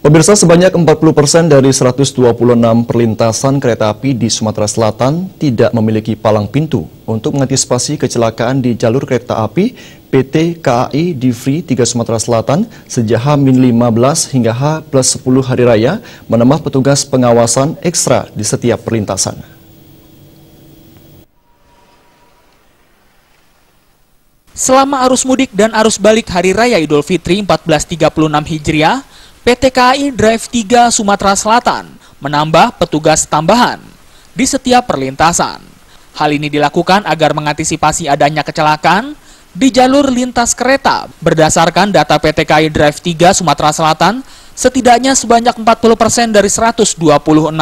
Pemirsa, sebanyak 40% dari 126 perlintasan kereta api di Sumatera Selatan tidak memiliki palang pintu. Untuk mengantisipasi kecelakaan di jalur kereta api, PT KAI Divri 3 Sumatera Selatan sejak H-15 hingga H+10 Hari Raya menambah petugas pengawasan ekstra di setiap perlintasan. Selama arus mudik dan arus balik Hari Raya Idul Fitri 1436 Hijriah, PT KAI Drive 3 Sumatera Selatan menambah petugas tambahan di setiap perlintasan. Hal ini dilakukan agar mengantisipasi adanya kecelakaan di jalur lintas kereta. Berdasarkan data PT KAI Drive 3 Sumatera Selatan, setidaknya sebanyak 40% dari 126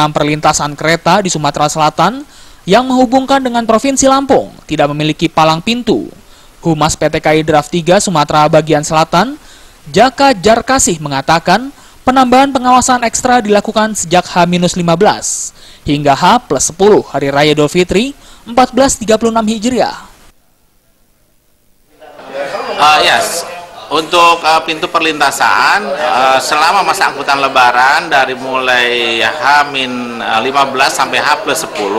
perlintasan kereta di Sumatera Selatan yang menghubungkan dengan Provinsi Lampung tidak memiliki palang pintu. Humas PT KAI Drive 3 Sumatera bagian Selatan, Jaka Jarkasih mengatakan penambahan pengawasan ekstra dilakukan sejak H-15 hingga H+10 Hari Raya Idul Fitri 1436 Hijriah. Yes. Untuk pintu perlintasan selama masa angkutan lebaran dari mulai H-15 sampai H+10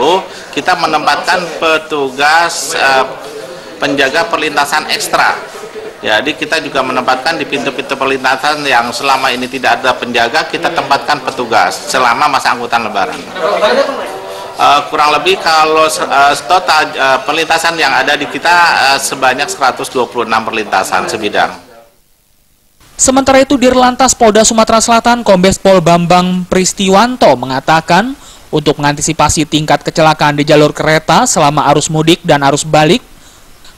kita menempatkan petugas penjaga perlintasan ekstra. Jadi kita juga menempatkan di pintu-pintu perlintasan yang selama ini tidak ada penjaga, kita tempatkan petugas selama masa angkutan lebaran. Kurang lebih kalau total perlintasan yang ada di kita sebanyak 126 perlintasan sebidang. Sementara itu, Dirlantas Polda Sumatera Selatan Kombes Pol Bambang Pristiwanto mengatakan untuk mengantisipasi tingkat kecelakaan di jalur kereta selama arus mudik dan arus balik,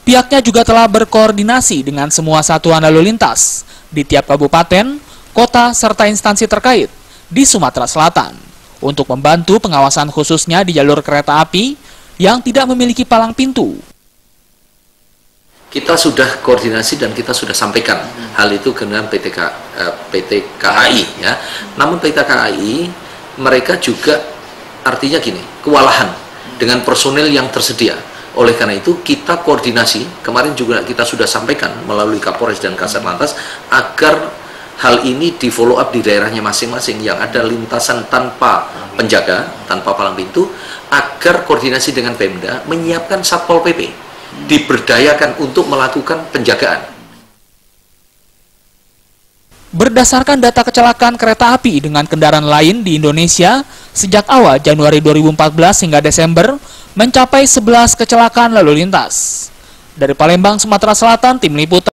pihaknya juga telah berkoordinasi dengan semua satuan lalu lintas di tiap kabupaten, kota, serta instansi terkait di Sumatera Selatan untuk membantu pengawasan khususnya di jalur kereta api yang tidak memiliki palang pintu. Kita sudah koordinasi dan kita sudah sampaikan hal itu dengan PT KAI ya. Namun PT KAI mereka juga artinya gini, kewalahan dengan personil yang tersedia. Oleh karena itu kita koordinasi, kemarin juga kita sudah sampaikan melalui Kapolres dan Kasat Lantas agar hal ini di follow up di daerahnya masing-masing yang ada lintasan tanpa penjaga, tanpa palang pintu, agar koordinasi dengan Pemda menyiapkan Satpol PP diberdayakan untuk melakukan penjagaan. Berdasarkan data kecelakaan kereta api dengan kendaraan lain di Indonesia sejak awal Januari 2014 hingga Desember mencapai 11 kecelakaan lalu lintas. Dari Palembang, Sumatera Selatan, Tim Liputan